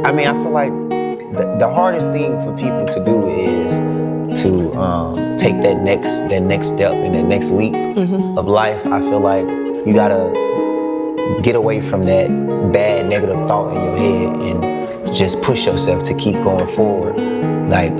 I mean, I feel like the hardest thing for people to do is to take that next step and that next leap of life. I feel like you gotta get away from that bad negative thought in your head and just push yourself to keep going forward. Like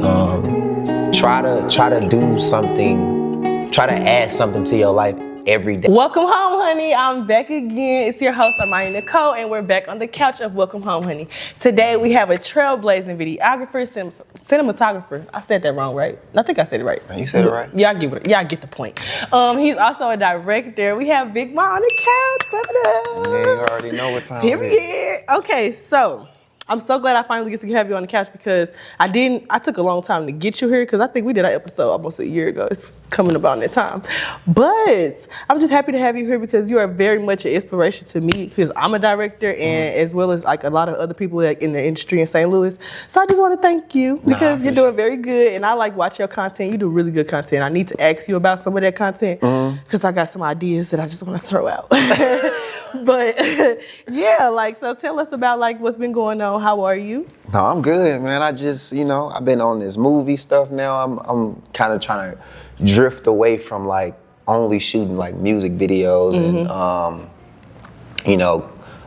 try to do something, try to add something to your life every day. Welcome home, honey. I'm back again. It's your host, Armani Nicole, and we're back on the couch of Welcome Home, honey. Today we have a trailblazing videographer, cinematographer. I said that wrong, right? I think I said it right. You said it right. Y'all get the point. He's also a director. We have Vickmont on the couch. Clap it up. Yeah, you already know what time Period. it is. Okay, so I'm so glad I finally get to have you on the couch because I took a long time to get you here because I think we did our episode almost a year ago. It's coming about that time. But I'm just happy to have you here because you are very much an inspiration to me because I'm a director and as well as like a lot of other people like in the industry in St. Louis. So I just want to thank you because you're doing very good and I like watch your content. You do really good content. I need to ask you about some of that content because I got some ideas that I just want to throw out. But yeah, like, so tell us about like what's been going on. How are you? No, I'm good, man. I just, I've been on this movie stuff now. I'm kind of trying to drift away from like only shooting like music videos and,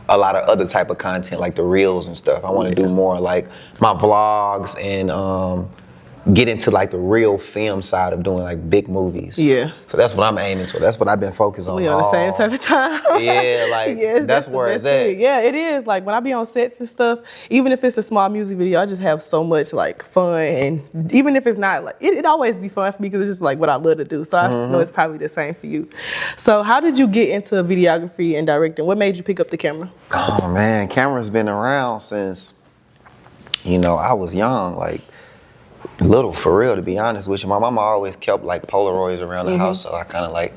a lot of other type of content like the reels and stuff. I want to do more like my vlogs and get into like the real film side of doing like big movies. Yeah. So that's what I'm aiming to. That's what I've been focused on. We on the same type of time. Yeah, like that's where it's at. Yeah, it is. Like when I be on sets and stuff, even if it's a small music video, I just have so much like fun. And even if it's not like, it always be fun for me because it's just like what I love to do. So I know it's probably the same for you. So how did you get into videography and directing? What made you pick up the camera? Oh man, camera's been around since, I was young, like little for real, to be honest with you. My mama always kept like Polaroids around the house, so I kind of like,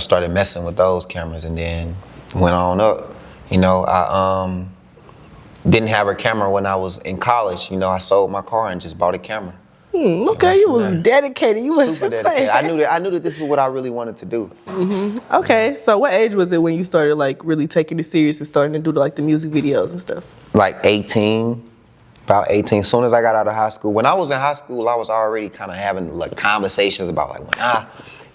started messing with those cameras and then went on up. I didn't have a camera when I was in college. I sold my car and just bought a camera. Okay, you was dedicated. You was super dedicated. I knew that this is what I really wanted to do. Okay, so what age was it when you started like really taking it serious and starting to do like the music videos and stuff? Like 18. About 18. As soon as I got out of high school. When I was in high school, I was already kind of having like conversations about like when I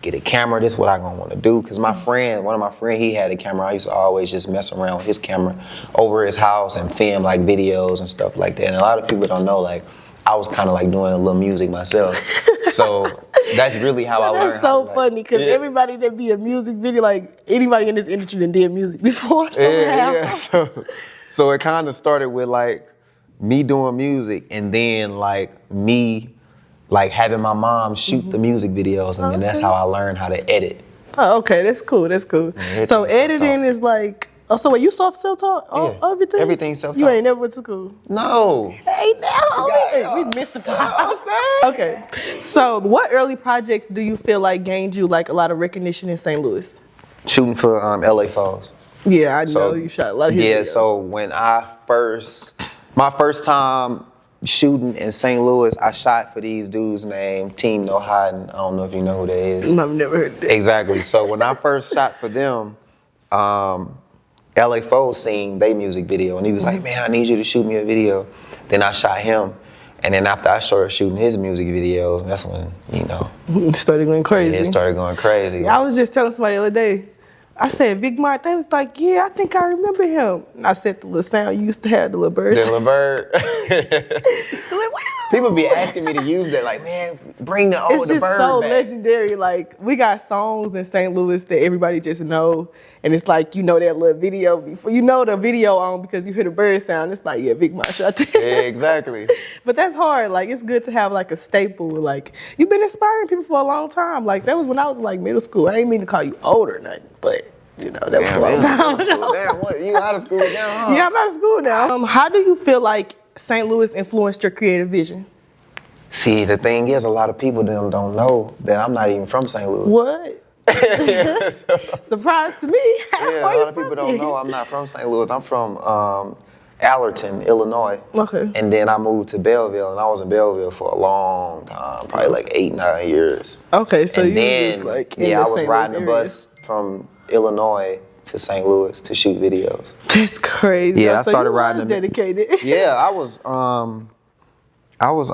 get a camera, this is what I'm gonna want to do. Cause one of my friends, he had a camera. I used to always just mess around with his camera over his house and film like videos and stuff like that. And a lot of people don't know, like I was kind of like doing a little music myself. So that's really how I learned. That's so funny because everybody that be a music video, like anybody in this industry that did music before somehow. So it kind of started with like me doing music and then like me like having my mom shoot the music videos and then that's how I learned how to edit. Oh, okay, that's cool. So editing is like, so wait, you self-taught everything? Everything self-taught. You ain't never went to school? No. Hey, now we missed the part. Okay, so what early projects do you feel like gained you like a lot of recognition in St. Louis? Shooting for LA Falls. Yeah, I know you shot a lot of his videos. So when my first time shooting in St. Louis, I shot for these dudes named Team No Hiding. I don't know if you know who that is. I've never heard of that. Exactly. So when I first shot for them, LA Foes seen their music video and he was like, man, I need you to shoot me a video. Then I shot him. And then after I started shooting his music videos, that's when, It started going crazy. It started going crazy. I was just telling somebody the other day, I said, Vickmont, they was like, yeah, I think I remember him. And I said the little sound you used to have, the little bird. The little bird. People be asking me to use that, like, man, bring the bird back. It's just so legendary. Like, we got songs in St. Louis that everybody just know. And it's like, that little video before. You know the video on because you hear the bird sound. It's like, yeah, Vickmont shot this. Yeah, exactly. But that's hard. Like, it's good to have like a staple. Like, you've been inspiring people for a long time. Like, that was when I was like middle school. I ain't mean to call you old or nothing, but that was a long time ago. Damn, what? You out of school now, huh? Yeah, I'm out of school now. How do you feel like St. Louis influenced your creative vision? See, the thing is, a lot of people don't know that I'm not even from St. Louis. What? Surprise to me. Yeah, a lot of people don't know I'm not from St. Louis. I'm from Allerton, Illinois. Okay. And then I moved to Belleville, and I was in Belleville for a long time, probably like 8-9 years. Okay, so and you then, was like I was riding the bus from Illinois to St. Louis to shoot videos. That's crazy. Yeah, I So started you riding was the dedicated. Yeah, I was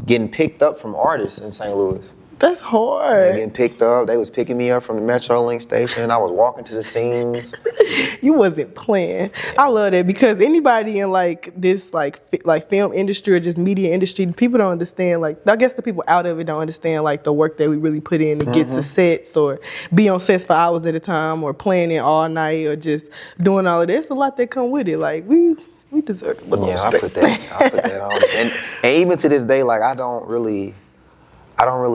getting picked up from artists in St. Louis. That's They hard. getting picked up. They was picking me up from the Metrolink station. I was walking to the scenes. You wasn't playing. I love that because anybody in like this like film industry or just media industry, people don't understand. Like I guess the people out of it don't understand like the work that we really put in to get to sets or be on sets for hours at a time or playing it all night or just doing all of this. A lot that come with it. Like we deserve a little respect. I put that on. And even to this day, like I don't really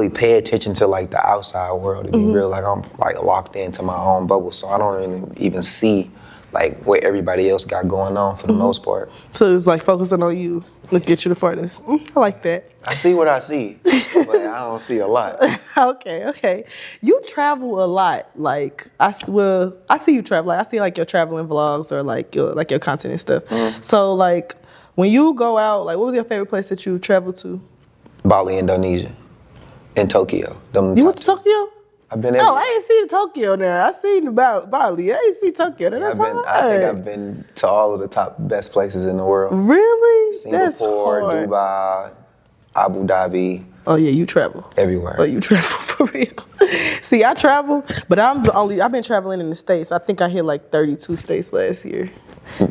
pay attention to like the outside world to be real. Like I'm like locked into my own bubble, so I don't really even see like what everybody else got going on for the most part. So it's like focusing on you. Look at you the farthest. I like that. I see what I see, but I don't see a lot. Okay. You travel a lot. Like I see you travel. Like I see like your traveling vlogs or like your content and stuff. So like when you go out, like what was your favorite place that you traveled to? Bali, Indonesia, and Tokyo. You went to Tokyo? I've been. Oh, I ain't seen Tokyo now. I seen about Bali. I ain't seen Tokyo. That's hard. I think I've been to all of the top best places in the world. Really? Singapore, That's hard. Dubai, Abu Dhabi. Oh yeah, you travel. Everywhere. Oh, you travel for real. See, I travel, but I've been traveling in the States. I think I hit like 32 states last year.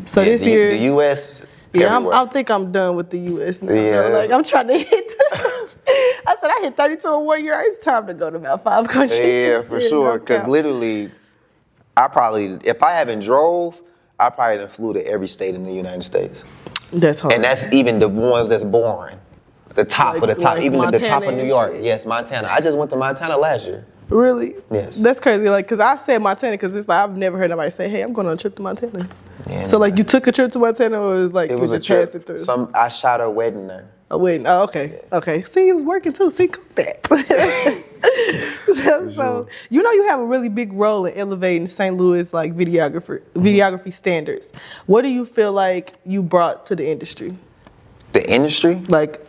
So Yeah, this year. The U.S. Yeah, everywhere. I think I'm done with the U.S. now. Yeah. Like I'm trying to hit. I said I hit 32 in 1 year. It's time to go to about 5 countries. Yeah, for sure. Because literally, if I haven't drove, I probably done flew to every state in the United States. That's hard. And that's even the ones that's boring. The top of the top, like even at the top Montana of New and York. shit. Yes, Montana. I just went to Montana last year. Really? Yes. That's crazy. Like, cause I said Montana, because it's like I've never heard nobody say, "Hey, I'm going on a trip to Montana." Yeah, So like, you took a trip to Montana, or it was like it you was a just trip. passing through? I shot a wedding there. Oh wait. Oh, okay. Yeah. Okay. See, it was working too. See, cook that. So you know you have a really big role in elevating St. Louis like videography standards. What do you feel like you brought to the industry? The industry? Like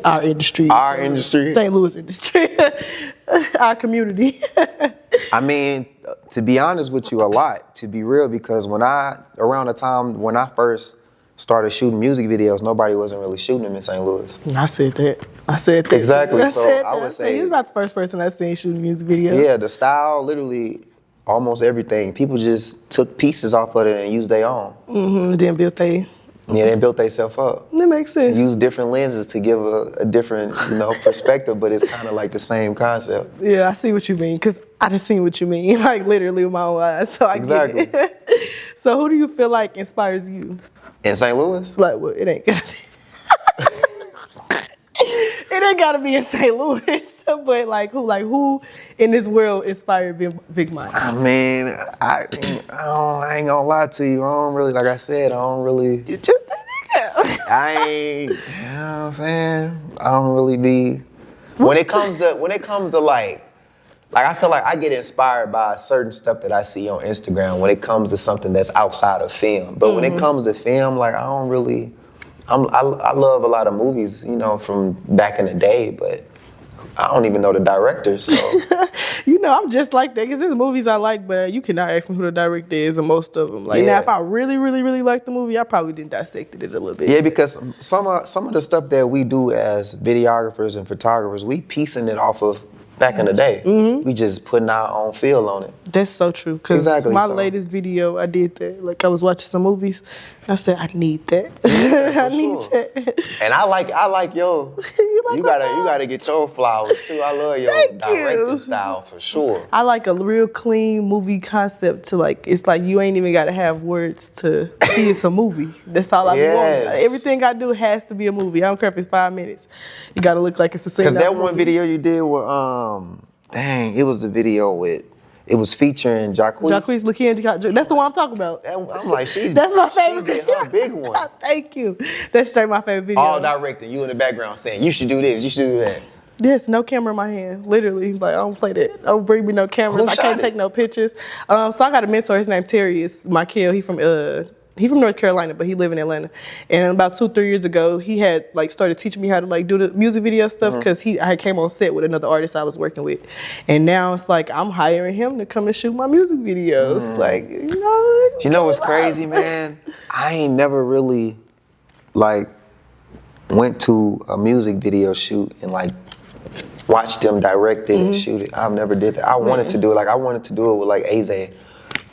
our industry. Our industry? St. Louis industry. Our community. I mean, to be honest with you, a lot, to be real, because around the time when I first started shooting music videos, nobody wasn't really shooting them in St. Louis. I said that. Exactly. I So said I that. would say, he's about the first person I've seen shooting music videos. yeah, the style, literally almost everything. People just took pieces off of it and used their own. Then built they. Yeah, they built themselves up. That makes sense. Use different lenses to give a different, perspective, but it's kind of like the same concept. Yeah, I see what you mean, because I just seen what you mean, like literally with my own eyes, so I Exactly. get it. So who do you feel like inspires you? In St. Louis? Like, well, it ain't gonna it ain't gotta be in St. Louis, but like who in this world inspired Vickmont? I mean, I ain't gonna lie to you. I don't really, like I said, You just a nigga. I ain't, you know what I'm saying? I don't really be, when it comes to like I feel like I get inspired by certain stuff that I see on Instagram when it comes to something that's outside of film. But when it comes to film, like I don't really, I love a lot of movies, from back in the day, but I don't even know the directors, so. I'm just like that, because there's movies I like, but you cannot ask me who the director is, and most of them. Like, Yeah. now, if I really, really, really like the movie, I probably didn't dissect it a little bit. Yeah, because some of the stuff that we do as videographers and photographers, we piecing it off of back in the day. We just putting our own feel on it. That's so true, because Exactly, my so. latest video, I did that. Like, I was watching some movies, and I said, I need that. Yeah, I for need sure. that. And I like your. You gotta get your flowers too. I love your Thank directing you. style for sure. I like a real clean movie concept to like, it's like you ain't even got to have words to see it's a movie. That's all I be Yes. wanting. Everything I do has to be a movie. I don't care if it's 5 minutes. You got to look like it's a scene. Cause out that of a one movie. video you did with it was the video it was featuring Jacquees. Jacquees Lakia, that's the one I'm talking about. I'm like, That's my favorite She did video. her big one. Thank you. That's straight my favorite video. All directing, you in the background saying, you should do this, you should do that. Yes, no camera in my hand. Literally, like I don't play that. Don't bring me no cameras. Who I shot can't it? take no pictures. So I got a mentor. His name Terry. It's my kid. He from he from North Carolina, but he live in Atlanta. And about 2-3 years ago, he had like started teaching me how to like do the music video stuff because I came on set with another artist I was working with, and now it's like I'm hiring him to come and shoot my music videos. Like You know what's crazy, man? I ain't never really like went to a music video shoot and like watched them direct it and shoot it. I've never did that. I wanted to do it. Like I wanted to do it with like Aze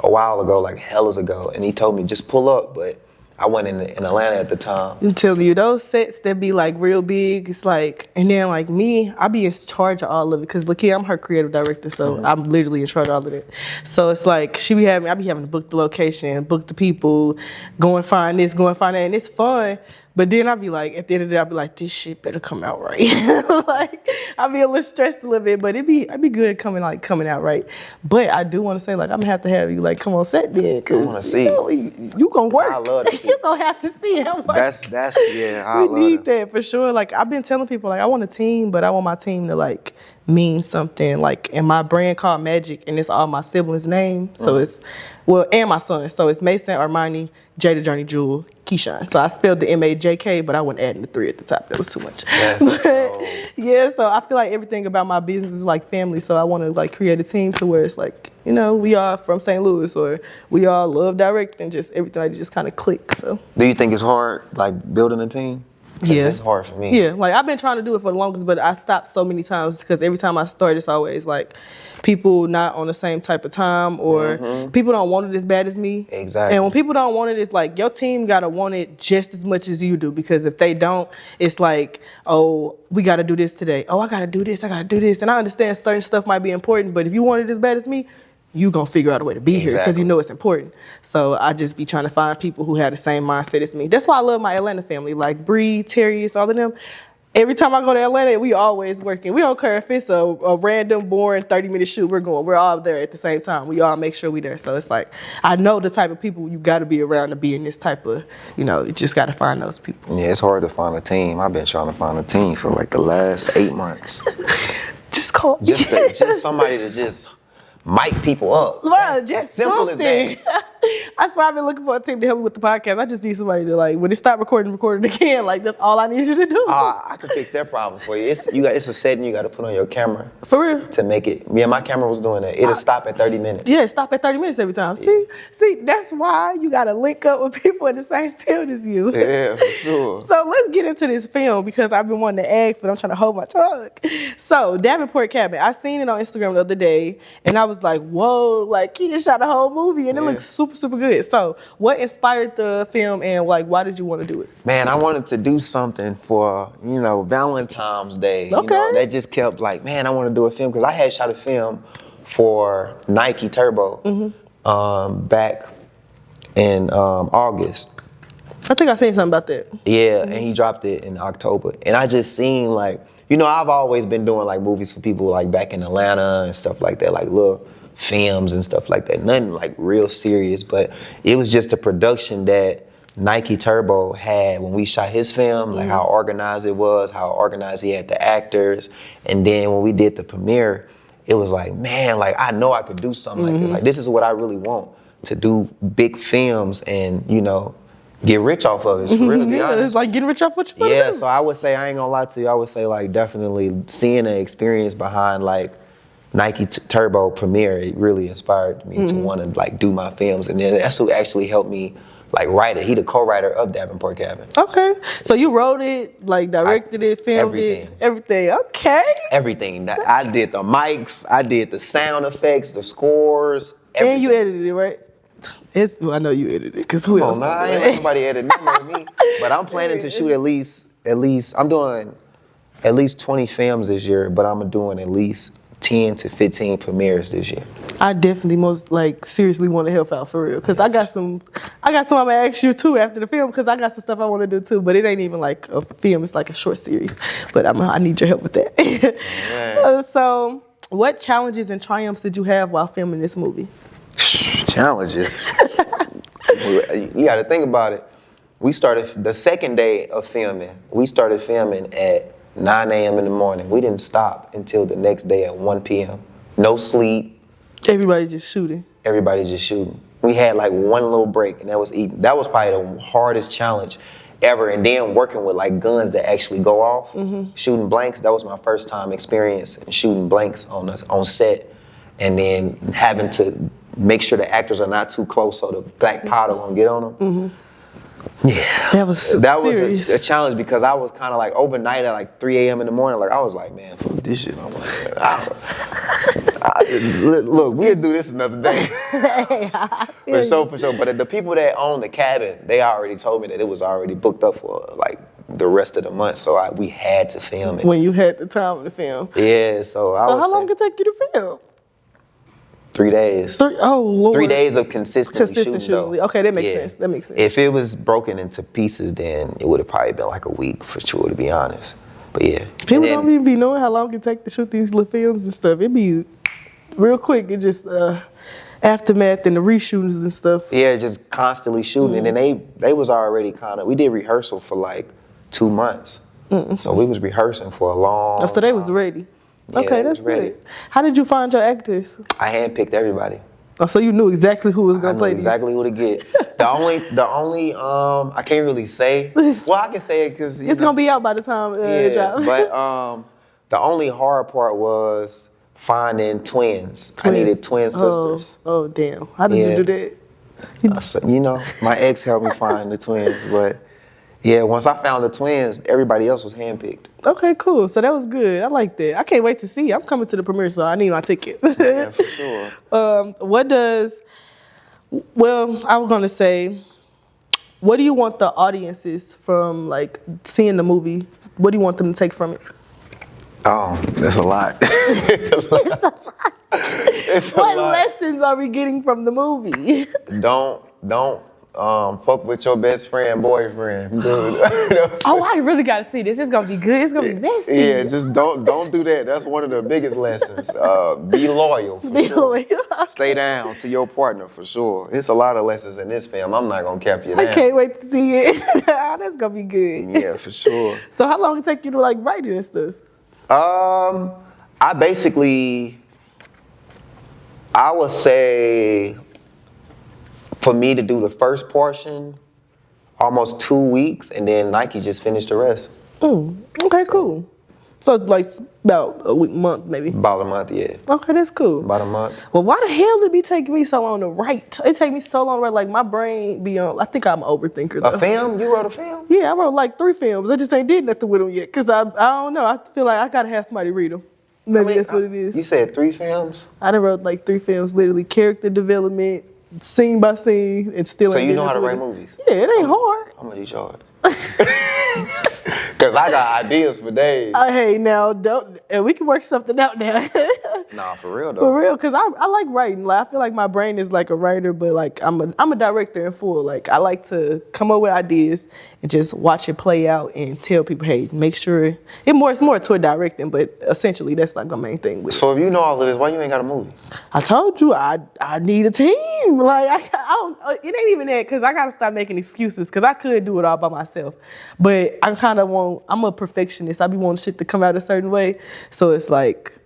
a while ago, like hellas ago, and he told me just pull up, but I went in Atlanta at the time. I'm telling you, those sets that be like real big, it's like, and then like me, I be in charge of all of it because look here, I'm her creative director, so I'm literally in charge of all of it. So it's like I be having to book the location, book the people, go and find this, go and find that, and it's fun. But then I be like, at the end of the day, I be like, this shit better come out right. Like I be a little stressed a little bit, but it'd be good coming out right. But I do want to say like I'm gonna have to have you like come on set then, cause I want to see. You gonna work. I love to see. You gonna have to see him work. That's yeah. I We love need that for sure. Like I've been telling people, like I want a team, but I want my team to like mean something. Like, and my brand called Magic, and it's all my siblings' names. So it's and my son. So it's Mason, Armani, Jada, Journey, Jewel, Keyshawn. So I spelled the MAJK, but I wasn't adding the 3 at the top. That was too much. Yeah. So I feel like everything about my business is like family. So I want to like create a team to where it's like, we all from St. Louis, or we all love directing, just everything like just kind of click. So. Do you think it's hard, like building a team? Yeah, it's hard for me. Yeah, like I've been trying to do it for the longest, but I stopped so many times because every time I start, it's always like people not on the same type of time, or people don't want it as bad as me. Exactly. And when people don't want it, it's like your team gotta want it just as much as you do, because if they don't, it's like, oh, we gotta do this today. Oh, I gotta do this. And I understand certain stuff might be important, but if you want it as bad as me, you gonna figure out a way to be here because you know it's important. So I just be trying to find people who have the same mindset as me. That's why I love my Atlanta family, like Bree, Terry, all of them. Every time I go to Atlanta, we always working. We don't care if it's a random, boring 30-minute shoot. We're all there at the same time. We all make sure we there. So it's like, I know the type of people you got to be around to be in this type of, you just got to find those people. Yeah, it's hard to find a team. I've been trying to find a team for like the last 8 months. Just call. Just somebody to just mic people up. Well, just simple something. as that. That's why I've been looking for a team to help me with the podcast. I just need somebody to like, when they stop recording again. Like that's all I need you to do. I can fix that problem for you. It's a setting you got to put on your camera. For real? To make it. Yeah, my camera was doing that. It'll stop at 30 minutes. Yeah, stop at 30 minutes every time. Yeah. See, that's why you got to link up with people in the same field as you. Yeah, for sure. So let's get into this film because I've been wanting to ask, but I'm trying to hold my tongue. So Davenport Cabin, I seen it on Instagram the other day, and I was like, whoa, like he just shot a whole movie, and it looks super, super good. So what inspired the film, and like why did you want to do it? Man, I wanted to do something for, Valentine's Day. Okay. That just kept like, man, I want to do a film because I had shot a film for Nike Turbo back in August. I think I seen something about that. Yeah, and he dropped it in October. And I just seen like, I've always been doing like movies for people like back in Atlanta and stuff like that, like little films and stuff like that. Nothing like real serious, but it was just a production that Nike Turbo had when we shot his film, like how organized it was, how organized he had the actors. And then when we did the premiere, it was like, man, like I know I could do something like this. Like this is what I really want, to do big films and, get rich off of it, for real, to be honest. It's like getting rich off what you want to Yeah, do. so I would say, I ain't gonna lie to you, I would say like definitely seeing the experience behind like Nike Turbo premiere, it really inspired me to want to like do my films. And then that's who actually helped me like write it. He the co-writer of Davenport Cabin. Okay. So you wrote it, like directed it, filmed everything. Okay. Everything. I did the mics, I did the sound effects, the scores, everything. And you edited it, right? I know you edited it, because who else? I ain't let nobody edit nothing on me. But I'm planning to shoot at least, I'm doing at least 20 films this year, but I'm doing at least 10 to 15 premieres this year. I definitely seriously want to help out for real, because I got some I'm gonna ask you too after the film, because I got some stuff I want to do too, but it ain't even like a film, it's like a short series, but I need your help with that. So what challenges and triumphs did you have while filming this movie? Challenges? You gotta think about it. We started the second day of filming, we started filming at 9 a.m. in the morning. We didn't stop until the next day at 1 p.m. No sleep. Everybody just shooting. Everybody just shooting. We had like one little break, and that was eating. That was probably the hardest challenge ever. And then working with like guns that actually go off, shooting blanks. That was my first time experience in shooting blanks on set, and then having to make sure the actors are not too close so the black powder won't get on them. Yeah, that was serious. a challenge because I was kind of like overnight at like 3 a.m. in the morning. Like I was like, man, fuck this shit. I'm like, look, we'll do this another day. For sure. But the people that own the cabin, they already told me that it was already booked up for like the rest of the month. So we had to film it. When you had the time to film. Yeah, so how long did it take you to film? 3 days. Oh, Lord. 3 days of consistent shooting. Though. Okay, that makes sense. That makes sense. If it was broken into pieces, then it would have probably been like a week for sure, to be honest. But yeah. People don't even be knowing how long it take to shoot these little films and stuff. It be real quick. It just aftermath and the reshootings and stuff. Yeah, just constantly shooting. And then they was already we did rehearsal for like 2 months. So we was rehearsing for a long so they was ready. Yeah, okay, that's good. How did you find your actors? I handpicked everybody. Oh, so you knew exactly who was gonna play these? Exactly who to get. The only I can't really say. Well, I can say it because it's gonna be out by the time it drops. But the only hard part was finding twins. I needed twin sisters. Oh damn! How did you do that? My ex helped me find the twins, but. Yeah, once I found the twins, everybody else was handpicked. Okay, cool. So that was good. I like that. I can't wait to see. I'm coming to the premiere, so I need my ticket. Yeah, for sure. I was going to say, what do you want the audiences from, like, seeing the movie? What do you want them to take from it? Oh, that's a lot. It's a lot. What lessons are we getting from the movie? Don't fuck with your best friend, boyfriend. I really gotta see this. It's gonna be good. It's gonna be messy. Yeah, just don't do that. That's one of the biggest lessons. Be loyal. Loyal. Stay down to your partner for sure. It's a lot of lessons in this film. I'm not gonna cap you down. I can't wait to see it. That's gonna be good. Yeah, for sure. So how long it take you to like write it and stuff? I would say. For me to do the first portion, almost 2 weeks, and then Nike just finished the rest. Okay, cool. So like about a month maybe? About a month, yeah. Okay, that's cool. About a month. Well, why the hell did it be taking me so long to write? It take me so long to write, like my brain be on, I think I'm an overthinker though. A film? You wrote a film? Yeah, I wrote like 3 films. I just ain't did nothing with them yet, cause I don't know, I feel like I gotta have somebody read them. Maybe that's what it is. You said 3 films? I done wrote like 3 films, literally character development, scene by scene, and still. So you know how to write movies? Yeah, it ain't hard. How much you charge? Cause I got ideas for days. Hey, now we can work something out now. Nah, for real though. For real, cause I like writing. Like I feel like my brain is like a writer, but like I'm a director in full. Like I like to come up with ideas and just watch it play out and tell people, hey, make sure it's more toward directing, but essentially that's like my main thing with it. So if you know all of this, why you ain't got a movie? I told you I need a team. Like I don't. It ain't even that, cause I gotta stop making excuses, cause I could do it all by myself, but I'm a perfectionist. I be wanting shit to come out a certain way, so it's like.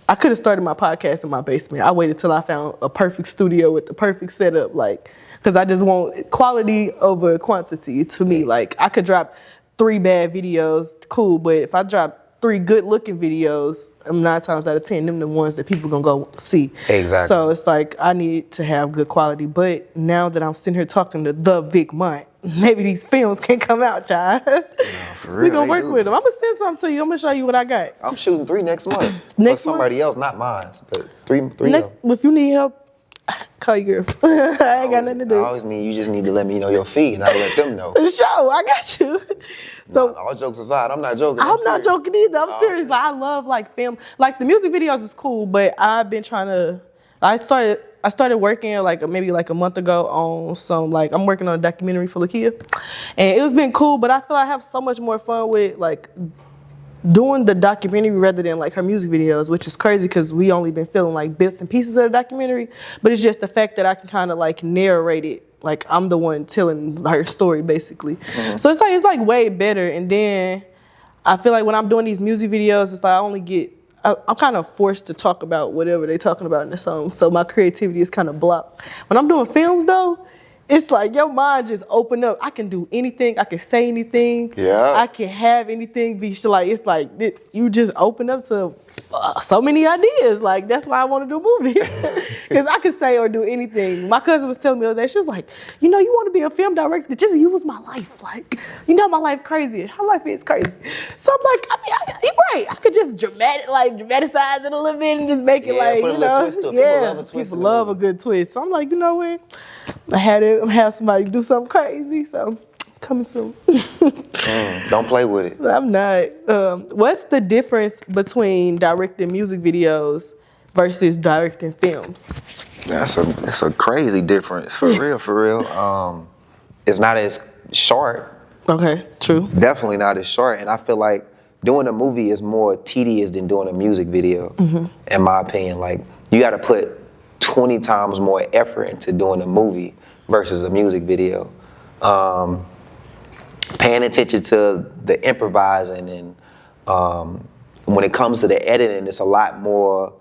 I could have started my podcast in my basement. I waited till I found a perfect studio with the perfect setup, like, because I just want quality over quantity to me. Like, I could drop 3 bad videos, cool, but if I drop 3 good-looking videos, 9 times out of 10, them the ones that people gonna go see. Exactly. So it's like, I need to have good quality. But now that I'm sitting here talking to the Vickmont, maybe these films can come out, child. No, for real, we gonna work with them. I'm gonna send something to you. I'm gonna show you what I got. I'm shooting 3 next month. For somebody else, not mine, but 3 next, if you need help, call your girl. I ain't got nothing to do. I always mean you just need to let me know your fee, and I'll let them know. Sure, I got you. So all jokes aside, I'm not joking. I'm not joking either. I'm serious. Like I love like film. Like the music videos is cool, but I've been trying to. I started working like maybe like a month ago on some like I'm working on a documentary for Lakia, and it was been cool. But I feel I have so much more fun with like doing the documentary rather than like her music videos, which is crazy because we only been feeling like bits and pieces of the documentary. But it's just the fact that I can kind of like narrate it. Like I'm the one telling her story basically. Mm-hmm. So it's like way better. And then I feel like when I'm doing these music videos, it's like I'm kind of forced to talk about whatever they're talking about in the song. So my creativity is kind of blocked. When I'm doing films though, it's like your mind just open up. I can do anything. I can say anything. Yeah. I can have anything be like, it's like you just open up to so many ideas. Like, that's why I want to do movies. Because I can say or do anything. My cousin was telling me the other day, she was like, you know, you want to be a film director, just use my life. Like, you know, my life crazy. Her life is crazy. So I'm like, I mean, you're right. I could just dramatize it a little bit and just make it like, put a you little know. twist to it. Yeah, People love a twist people in the love movie. a good twist. So I'm like, you know what? I had to have somebody do something crazy. So coming soon. Don't play with it. I'm not. What's the difference between directing music videos versus directing films? That's a crazy difference, for real. It's not as short. Okay, true. Definitely not as short. And I feel like doing a movie is more tedious than doing a music video, in my opinion. Like, you got to put 20 times more effort into doing a movie versus a music video. Paying attention to the improvising and when it comes to the editing, it's a lot more,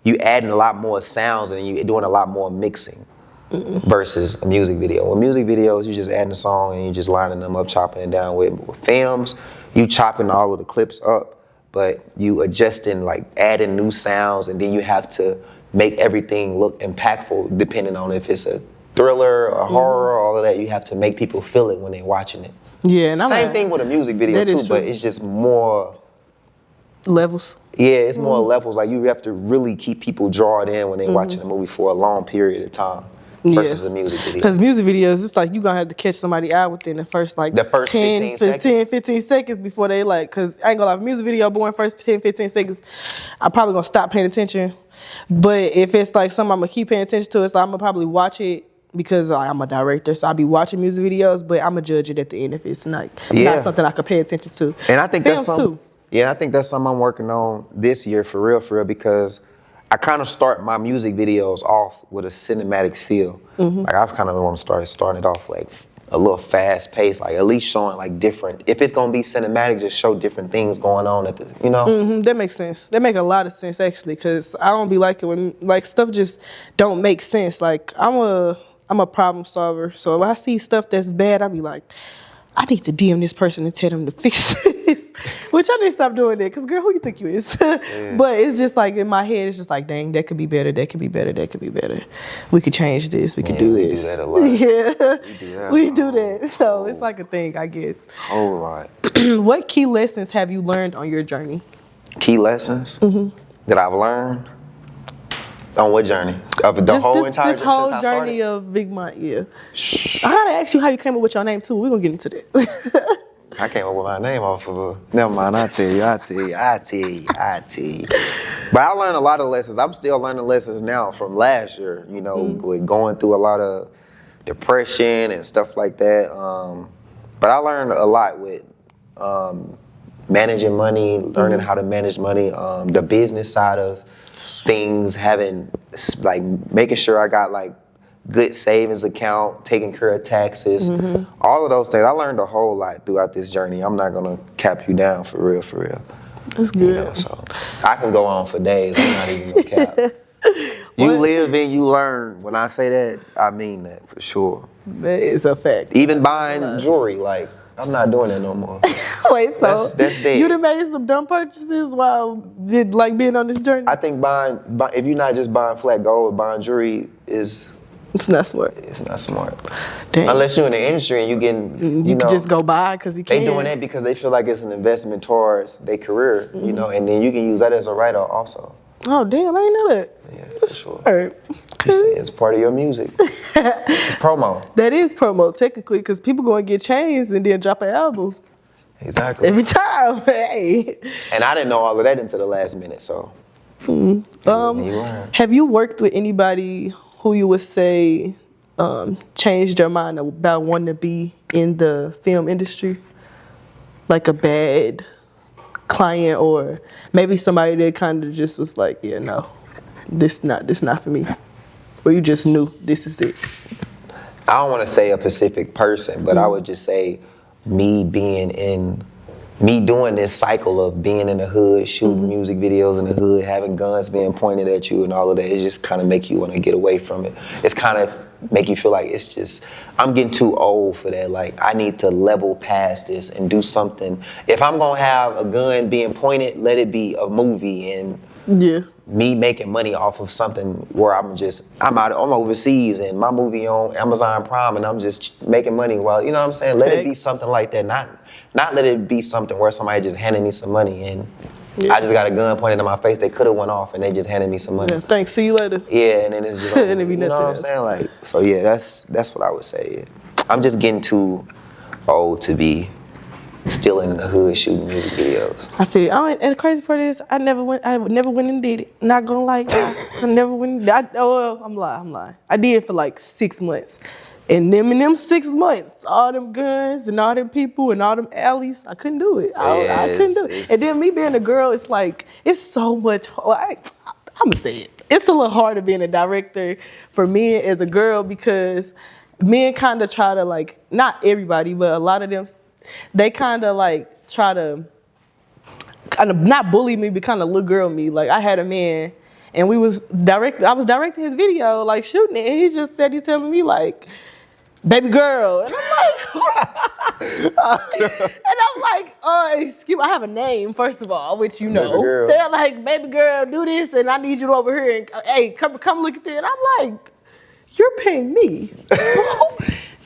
you adding a lot more sounds and you're doing a lot more mixing versus a music video. With music videos, you just adding a song and you just lining them up, chopping it down. With films, you chopping all of the clips up, but you adjusting, like adding new sounds, and then you have to make everything look impactful depending on if it's a thriller, a horror, all of that. You have to make people feel it when they're watching it. Yeah, and Same thing with a music video too, but it's just more levels. Yeah, it's more levels. Like, you have to really keep people drawn in when they're watching a movie for a long period of time versus a music video. Because music videos, it's like you're going to have to catch somebody out within the first 15 seconds before they like, because I ain't going to lie, if a music video boring first 10, 15 seconds, I'm probably going to stop paying attention. But if it's like something I'm going to keep paying attention to, it's like I'm going to probably watch it because I'm a director, so I'll be watching music videos, but I'm going to judge it at the end if it's not something I could pay attention to. And I think films too. Yeah, I think that's something I'm working on this year for real, because I kind of start my music videos off with a cinematic feel. Like, I kind of want to starting it off like a little fast paced, like at least showing like different, if it's going to be cinematic, just show different things going on at the, you know? That makes sense. That make a lot of sense actually, because I don't be liking when like stuff just don't make sense. Like, I'm a problem solver, so if I see stuff that's bad, I be like, I need to DM this person and tell them to fix this. Which I need to stop doing that, because girl, who you think you is? But it's just like in my head, it's just like, dang, that could be better, that could be better, that could be better. We could change this, we could do this. We do that a lot. Yeah, we do that. So it's like a thing, I guess. Whole lot. What key lessons have you learned on your journey? Key lessons that I've learned? On what journey? Of the whole entire this whole journey of Vickmont, yeah. I gotta ask you how you came up with your name too. We're gonna get into that. I came up with my name off of a, never mind, I'll tell you. But I learned a lot of lessons. I'm still learning lessons now from last year, you know, with going through a lot of depression and stuff like that. But I learned a lot with managing money, learning how to manage money, the business side of things, having like making sure I got like good savings account, taking care of taxes, all of those things. I learned a whole lot throughout this journey. I'm not gonna cap you down for real. That's good. You know, so I can go on for days. I'm not even gonna cap. You live and you learn. When I say that, I mean that for sure. That is a fact. Even buying jewelry, like, I'm not doing that no more. Wait, so that's dead. you done made some dumb purchases while being on this journey? I think if you're not just buying flat gold, buying jewelry it's not smart. It's not smart. Dang. Unless you're in the industry and you can, you can just go buy because you can. They doing that because they feel like it's an investment towards their career, you know, and then you can use that as a write-off also. Oh damn, I didn't know that. Yeah, for sure. Smart. You see, it's part of your music. It's promo. That is promo technically, because people go and get chains and then drop an album. Exactly. Every time, hey. And I didn't know all of that until the last minute, so. You learn. Have you worked with anybody who you would say changed your mind about wanting to be in the film industry? Like a bad client, or maybe somebody that kind of just was like, yeah, no, this not for me. Or you just knew this is it? I don't want to say a specific person, but I would just say me being in me doing this cycle of being in the hood, shooting music videos in the hood, having guns being pointed at you and all of that, it just kind of make you want to get away from it. It's kind of make you feel like it's just, I'm getting too old for that. Like, I need to level past this and do something. If I'm going to have a gun being pointed, let it be a movie and me making money off of something where I'm overseas and my movie on Amazon Prime and I'm just making money while, you know what I'm saying? Let it be something like that. Not let it be something where somebody just handed me some money and I just got a gun pointed in my face. They could have went off and they just handed me some money. Yeah, thanks. See you later. Yeah, and then it's just And it be you know nothing what I'm else. saying? Like, so yeah, that's what I would say. I'm just getting too old to be still in the hood shooting music videos. I feel. And the crazy part is, I never went and did it. Not gonna lie, I never went. I'm lying. I did for like 6 months. And in them 6 months, all them guns and all them people and all them alleys, I couldn't do it. I couldn't do it. And then me being a girl, it's like, it's so much, I'm gonna say it. It's a little harder being a director for me as a girl because men kind of try to like, not everybody, but a lot of them, they kind of like try to kind of not bully me, but kind of little girl me. Like I had a man and I was directing his video, like shooting it, and he just steady telling me like, baby girl. And I'm like, excuse me, I have a name, first of all, which you know. They're like, baby girl, do this, and I need you over here, and hey, come look at this. And I'm like, you're paying me.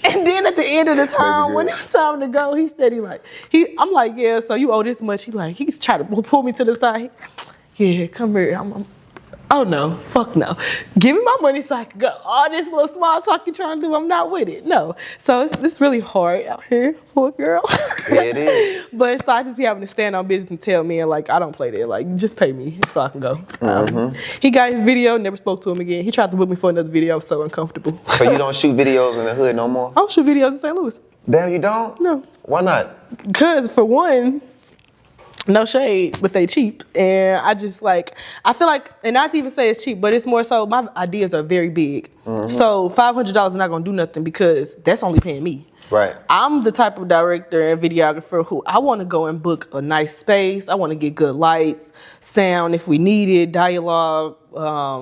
And then at the end of the time, when it's time to go, he steady like, I'm like, yeah, so you owe this much. He try to pull me to the side. Yeah, come here. Oh no, fuck no. Give me my money so I can go. All this little small talk you trying to do, I'm not with it. No. So it's really hard out here for a girl. Yeah, it is. But so I just be having to stand on business and tell men, like, I don't play there. Like, just pay me so I can go. He got his video, never spoke to him again. He tried to book me for another video. I was so uncomfortable. So you don't shoot videos in the hood no more? I don't shoot videos in St. Louis. Damn, you don't? No. Why not? Because for one, no shade, but they cheap. And I just like, I feel like, and not to even say it's cheap, but it's more so my ideas are very big. So $500 is not gonna do nothing because that's only paying me. Right. I'm the type of director and videographer who I want to go and book a nice space. I want to get good lights, sound if we need it, dialogue,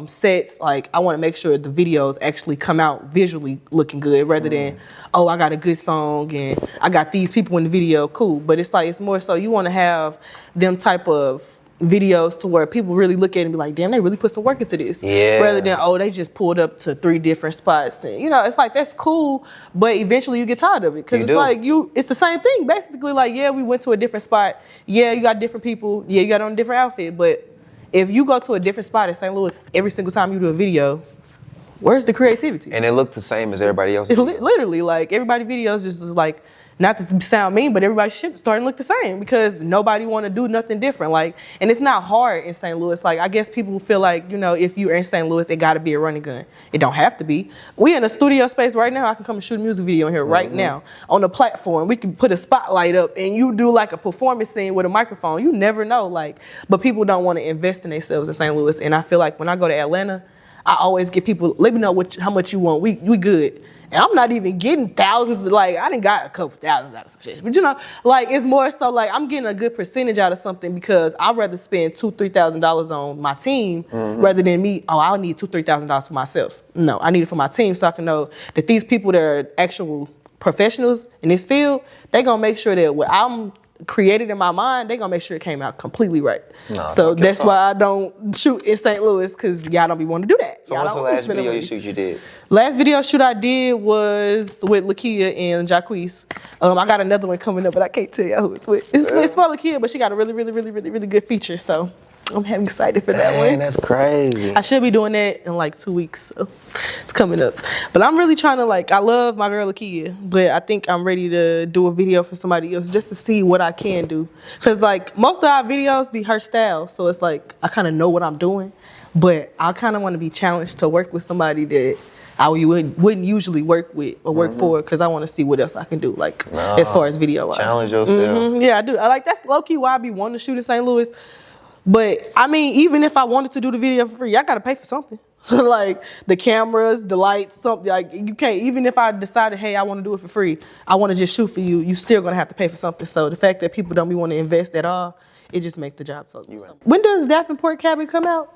sets. Like I want to make sure the videos actually come out visually looking good rather than, oh, I got a good song and I got these people in the video, cool. But it's like, it's more so you want to have them type of videos to where people really look at it and be like, damn, they really put some work into this. Yeah. Rather than, oh, they just pulled up to 3 different spots. And, you know, it's like, that's cool, but eventually you get tired of it. Because it's like, it's the same thing. Basically, like, yeah, we went to a different spot. Yeah, you got different people. Yeah, you got on a different outfit. But if you go to a different spot in St. Louis every single time you do a video, where's the creativity? And it looked the same as everybody else. It's literally, like, everybody's videos just is like, not to sound mean, but everybody's shit starting to look the same because nobody want to do nothing different. Like, and it's not hard in St. Louis. Like, I guess people feel like, you know, if you're in St. Louis, it got to be a running gun. It don't have to be. We in a studio space right now. I can come and shoot a music video in here right now on the platform. We can put a spotlight up and you do like a performance scene with a microphone. You never know. Like, but people don't want to invest in themselves in St. Louis. And I feel like when I go to Atlanta, I always get people, let me know how much you want. We good. And I'm not even getting thousands, like, I done got a couple thousands out of some shit. But you know, like, it's more so like, I'm getting a good percentage out of something because I'd rather spend $2,000, $3,000 on my team rather than me, oh, I'll need $2,000, $3,000 for myself. No, I need it for my team so I can know that these people that are actual professionals in this field, they gonna make sure that what I'm created in my mind, they gonna make sure it came out completely right. No, so that's why I don't shoot in St. Louis because y'all don't be wanting to do that. So what's the last video you did? Last video shoot I did was with Lakia and Jacquees. I got another one coming up, but I can't tell you who it's with. It's for Lakia, but she got a really good feature. So I'm excited for that one. That's crazy. I should be doing that in like 2 weeks, so it's coming up. But I'm really trying to like, I love my girl Lakia, but I think I'm ready to do a video for somebody else just to see what I can do. Cause like most of our videos be her style, so it's like I kind of know what I'm doing, but I kind of want to be challenged to work with somebody that I wouldn't usually work with or work for, because I want to see what else I can do, like as far as video wise. Challenge yourself. Yeah, I do. I like that's low key why I be wanting to shoot in St. Louis. But I mean, even if I wanted to do the video for free, I gotta pay for something. Like the cameras, the lights, something like you can't. Even if I decided, hey, I want to do it for free, I want to just shoot for you. You still gonna have to pay for something. So the fact that people don't be want to invest at all, it just make the job so. When does Davenport Cabin come out?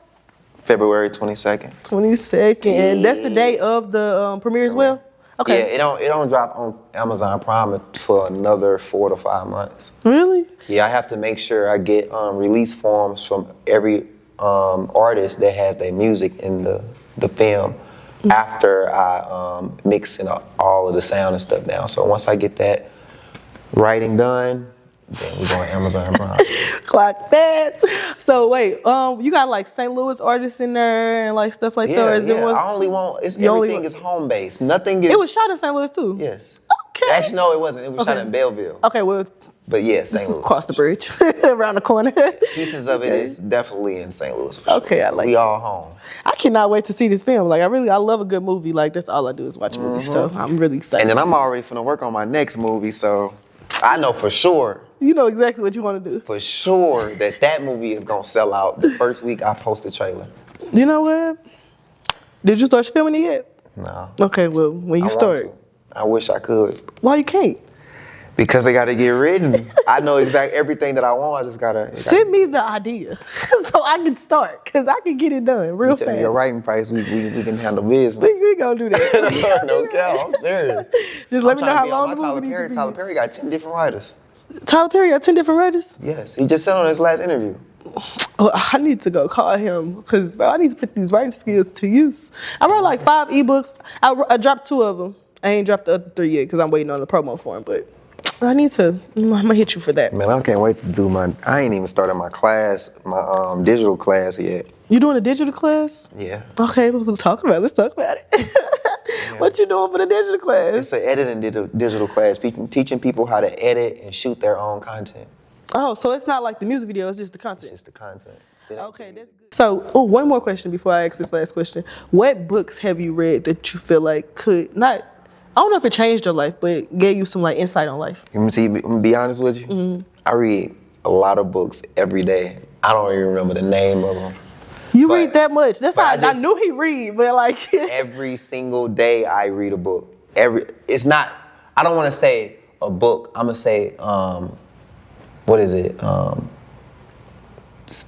February 22nd. 22nd. That's the day of the premiere as well. Okay. Yeah, it don't drop on Amazon Prime for another 4 to 5 months. Really? Yeah, I have to make sure I get release forms from every artist that has their music in the film after I mix in all of the sound and stuff down. So once I get that writing done, then we go on Amazon Prime. Clock that. So wait, you got like St. Louis artists in there and like stuff like that? Or is it I only want, everything is home based. Nothing is. It was shot in St. Louis too? Yes. Okay. Actually, no, it wasn't. It was shot in Belleville. Okay, well. But yeah, St. Louis. Across the bridge, around the corner. Pieces of it is definitely in St. Louis. Okay, sure. I like we all home. I cannot wait to see this film. Like I love a good movie. Like that's all I do is watch movies. So I'm really excited. And then I'm already finna work on my next movie, so I know for sure. You know exactly what you want to do. For sure that movie is gonna sell out the first week I post a trailer. You know what? Did you start filming it yet? No. Okay, well when you start. I wish I could. Why you can't? Because they gotta get written. I know exactly everything that I want. I just gotta send me the idea so I can start, cause I can get it done real fast. Tell me your writing price. We can handle business. We gonna do that. No cap. I'm serious. Just let me know how long the movie needs to be. Tyler Perry got 10 different writers. Tyler Perry got 10 different writers? Yes, he just said on his last interview. Oh, I need to go call him because I need to put these writing skills to use. I wrote like 5 ebooks. I dropped 2 of them. I ain't dropped the other 3 yet because I'm waiting on the promo for them, but I need to. I'm gonna hit you for that. Man, I can't wait to do I ain't even started my class, my digital class yet. You doing a digital class? Yeah. Okay, let's talk about it. Yeah. What you doing for the digital class? It's an editing digital class, teaching people how to edit and shoot their own content. Oh, so it's not like the music video, it's just the content? It's just the content. Okay, that's good. So, one more question before I ask this last question. What books have you read that you feel like could not, I don't know if it changed your life, but gave you some like insight on life? I'm gonna be honest with you. Mm-hmm. I read a lot of books every day. I don't even remember the name of them. You read that much? That's how I knew he read, but like every single day I read a book. It's not. I don't want to say a book. I'm gonna say what is it?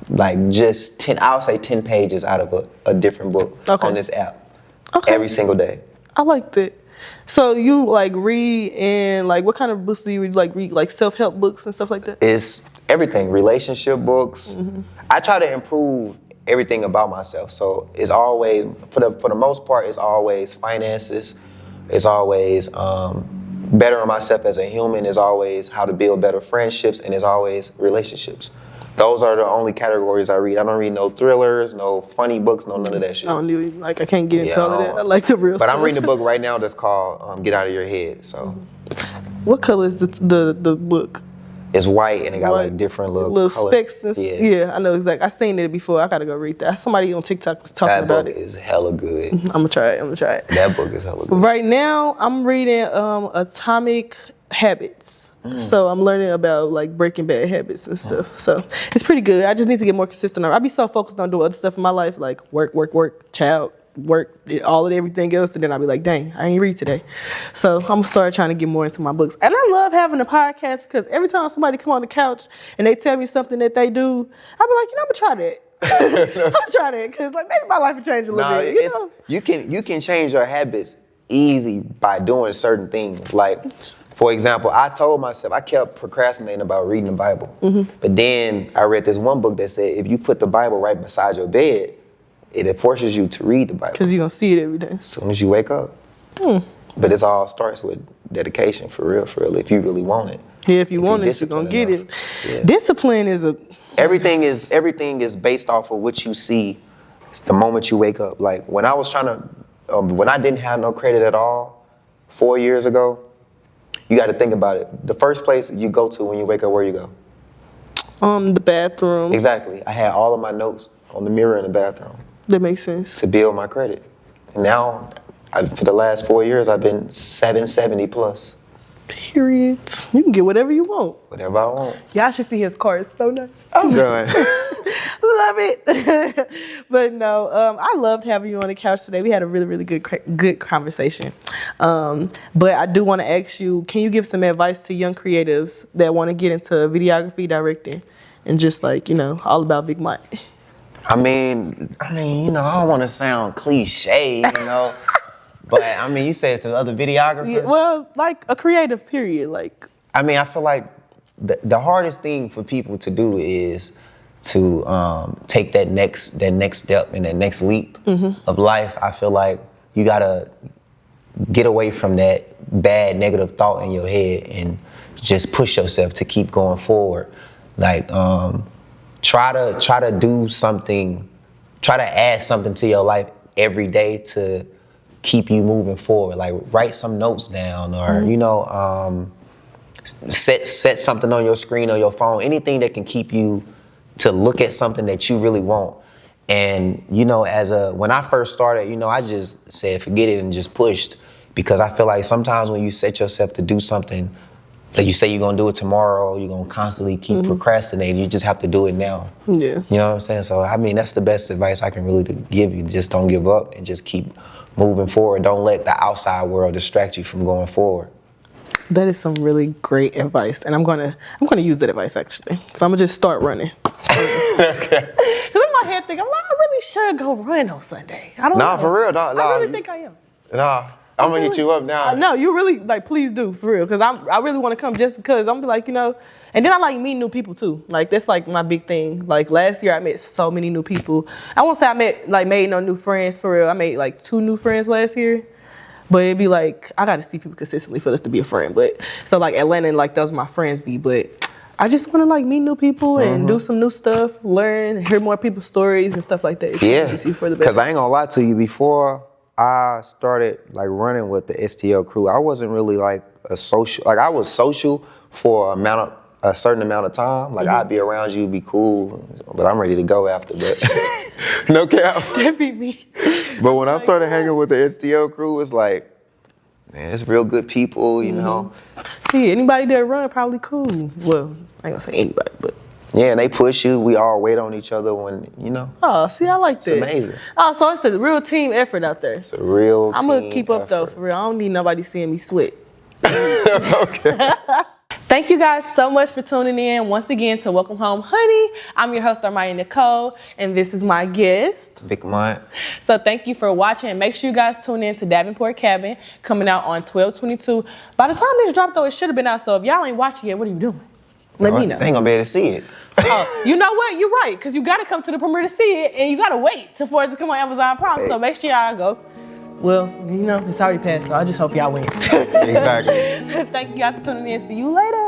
Like just 10. I'll say 10 pages out of a different book on this app. Okay. Every single day. I like that. So you like read and like what kind of books do you read? Like read like self-help books and stuff like that? It's everything. Relationship books. Mm-hmm. I try to improve everything about myself. So it's always, for the most part, it's always finances. It's always bettering myself as a human. It's always how to build better friendships, and it's always relationships. Those are the only categories I read. I don't read no thrillers, no funny books, none of that shit. I don't need, like I can't get into all of that. I like the real stuff. But I'm reading a book right now that's called Get Out of Your Head. So, what color is the book? It's white and it got like different little specks and yeah, I know exactly. I seen it before. I gotta go read that. Somebody on TikTok was talking about it. That book is hella good. I'm gonna try it. That book is hella good. Right now, I'm reading Atomic Habits. So I'm learning about like breaking bad habits and stuff. So it's pretty good. I just need to get more consistent. I be so focused on doing other stuff in my life, like work, child, work, all of everything else, and then I'll be like, dang, I ain't read today. So I'm gonna start trying to get more into my books. And I love having a podcast because every time somebody come on the couch and they tell me something that they do, I'll be like, I'm gonna try that. I'm gonna try that because like maybe my life will change a little bit. You know? You can change your habits easy by doing certain things. Like, for example, I told myself, I kept procrastinating about reading the Bible. Mm-hmm. But then I read this one book that said if you put the Bible right beside your bed, it forces you to read the Bible. Because you're going to see it every day. As soon as you wake up. But it all starts with dedication, for real, if you really want it. Yeah, if you want it, you're going to get it. Yeah. Discipline is a... Everything is based off of what you see. It's the moment you wake up. Like, when I was trying to... when I didn't have no credit at all, 4 years ago, you got to think about it. The first place you go to when you wake up, where you go? The bathroom. Exactly. I had all of my notes on the mirror in the bathroom. That makes sense. To build my credit. And now, for the last 4 years, I've been 770 plus. Period. You can get whatever you want. Whatever I want. Y'all should see his car. It's so nice. I'm done. Love it. But no, I loved having you on the couch today. We had a really, really good conversation. But I do want to ask you, can you give some advice to young creatives that want to get into videography, directing, and just like, all about Vickmont? I mean, I don't want to sound cliche, but I mean, you said to other videographers. Yeah, well, like a creative period, like. I mean, I feel like the hardest thing for people to do is to take that next step and that next leap of life. I feel like you gotta get away from that bad negative thought in your head and just push yourself to keep going forward. Like try to do something, try to add something to your life every day to keep you moving forward. Like write some notes down or set something on your screen or your phone, anything that can keep you to look at something that you really want. And when I first started, I just said forget it and just pushed, because I feel like sometimes when you set yourself to do something that you say you're gonna do it tomorrow, you're gonna constantly keep procrastinating. You just have to do it now. Yeah. You know what I'm saying? So I mean, that's the best advice I can really give you. Just don't give up and just keep moving forward. Don't let the outside world distract you from going forward. That is some really great advice, and I'm gonna use that advice actually. So I'm gonna just start running. Okay. Cause in my head, I'm like, I really should go run on Sunday. I don't know. Nah, for real, nah. I really think I am. Nah, I'm gonna hit you up now. No, you really please do for real, cause I really want to come just because I'm be like, and then I like meeting new people too. Like that's like my big thing. Like last year I met so many new people. I won't say I made no new friends for real. I made like 2 new friends last year. But it'd be like, I gotta see people consistently for this to be a friend. But so like Atlanta, like those my friends be. But I just wanna like meet new people and do some new stuff, learn, hear more people's stories and stuff like that. It changes you for the better. Cause I ain't gonna lie to you, before I started like running with the STL crew, I wasn't really like a social, like I was social for a certain amount of time. Like I'd be around you, be cool, but I'm ready to go after that. No cap. That be me. But when I started hanging with the STL crew, it's like, man, it's real good people, you know. See, anybody that run probably cool. Well, I ain't gonna say anybody, but. Yeah, and they push you. We all wait on each other when, Oh, see, I like that. It's amazing. Oh, so it's a real team effort out there. It's a real I'm team gonna keep up though, effort. for real. I don't need nobody seeing me sweat. Okay. Thank you guys so much for tuning in once again to Welcome Home, Honey. I'm your host, Armani Nicole, and this is my guest, Vickmont. So thank you for watching. And make sure you guys tune in to Davenport Cabin, coming out on 12/22. By the time this dropped though, it should have been out. So if y'all ain't watching yet, what are you doing? Let me know. They ain't gonna be able to see it. Oh, you know what? You're right, because you got to come to the premiere to see it, and you got to wait for it to come on Amazon Prime. So make sure y'all go. Well, it's already passed, so I just hope y'all win. Exactly. Thank you guys for tuning in. See you later.